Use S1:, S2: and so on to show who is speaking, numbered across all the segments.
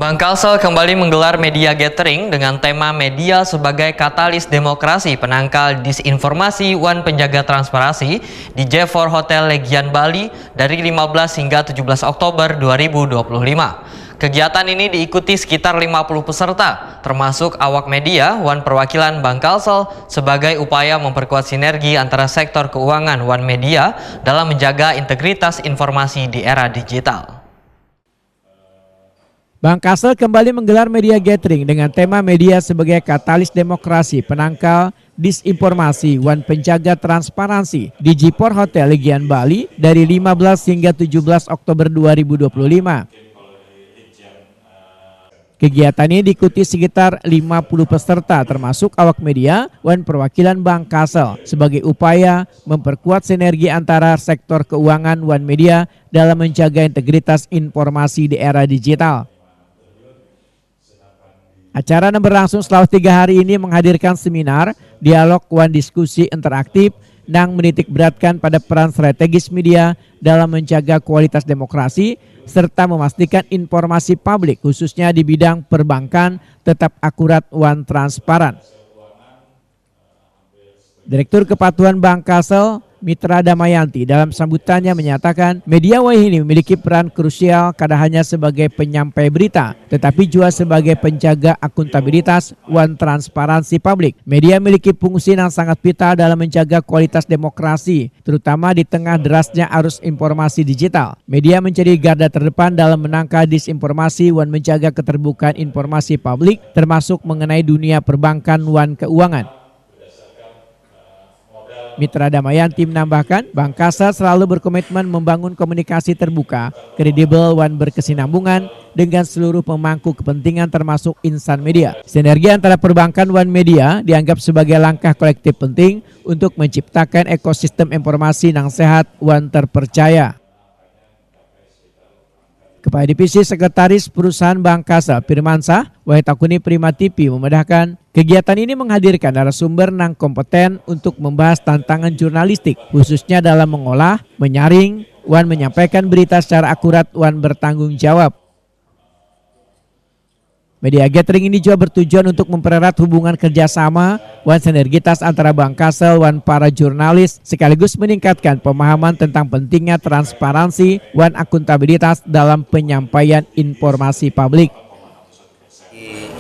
S1: Bank Kalsel kembali menggelar media gathering dengan tema media sebagai katalis demokrasi, penangkal disinformasi, wan penjaga transparansi di J4 Hotel Legian Bali dari 15 hingga 17 Oktober 2025. Kegiatan ini diikuti sekitar 50 peserta, termasuk awak media, wan perwakilan Bank Kalsel sebagai upaya memperkuat sinergi antara sektor keuangan wan media dalam menjaga integritas informasi di era digital.
S2: Bank Kalsel kembali menggelar media gathering dengan tema media sebagai katalis demokrasi, penangkal disinformasi, wan penjaga transparansi di J4 Hotel Legian Bali dari 15 hingga 17 Oktober 2025. Kegiatan ini diikuti sekitar 50 peserta termasuk awak media wan perwakilan Bank Kalsel sebagai upaya memperkuat sinergi antara sektor keuangan wan media dalam menjaga integritas informasi di era digital. Acara yang berlangsung selama 3 hari ini menghadirkan seminar, dialog, wan diskusi interaktif yang menitik beratkan pada peran strategis media dalam menjaga kualitas demokrasi serta memastikan informasi publik khususnya di bidang perbankan tetap akurat wan transparan. Direktur Kepatuhan Bank Kalsel, Mitra Damayanti, dalam sambutannya menyatakan media wah ini memiliki peran krusial kada hanya sebagai penyampai berita, tetapi juga sebagai penjaga akuntabilitas wan transparansi publik. Media memiliki fungsi yang sangat vital dalam menjaga kualitas demokrasi, terutama di tengah derasnya arus informasi digital. Media menjadi garda terdepan dalam menangkal disinformasi wan menjaga keterbukaan informasi publik, termasuk mengenai dunia perbankan wan keuangan. Mitra Damayanti menambahkan, Bank Kalsel selalu berkomitmen membangun komunikasi terbuka, kredibel, wan berkesinambungan dengan seluruh pemangku kepentingan termasuk insan media. Sinergi antara perbankan wan media dianggap sebagai langkah kolektif penting untuk menciptakan ekosistem informasi yang sehat wan terpercaya. Kepala Divisi Sekretaris Perusahaan Bank Kalsel Firmansyah Wahitakuni Prima TV memedahkan kegiatan ini menghadirkan narasumber yang kompeten untuk membahas tantangan jurnalistik khususnya dalam mengolah, menyaring, wan menyampaikan berita secara akurat wan bertanggung jawab. Media gathering ini juga bertujuan untuk mempererat hubungan kerjasama wan sinergitas antara Bank Kalsel wan para jurnalis sekaligus meningkatkan pemahaman tentang pentingnya transparansi wan akuntabilitas dalam penyampaian informasi publik.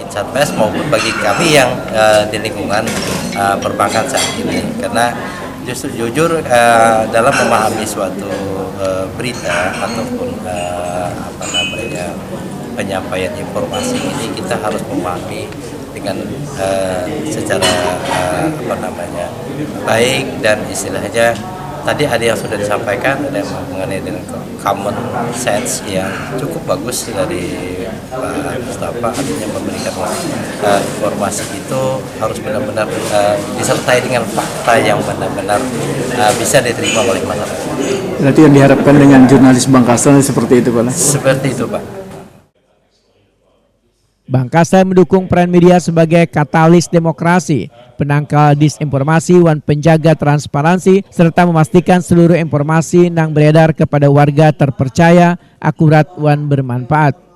S3: Insan pers maupun bagi kami yang di lingkungan perbankan saat ini, karena justru jujur dalam memahami suatu berita ataupun penyampaian informasi ini kita harus memahami dengan secara baik, dan istilahnya tadi ada yang sudah disampaikan, ada yang mengenai dengan common sense yang cukup bagus dari Pak Mustafa, artinya memberikan informasi itu harus benar-benar disertai dengan fakta yang benar-benar bisa diterima oleh masyarakat.
S4: Berarti yang diharapkan dengan jurnalis Bank Kalsel seperti itu, Pak?
S3: Seperti itu, Pak.
S2: Bank Kalsel mendukung peran media sebagai katalis demokrasi, penangkal disinformasi wan penjaga transparansi, serta memastikan seluruh informasi yang beredar kepada warga terpercaya, akurat wan bermanfaat.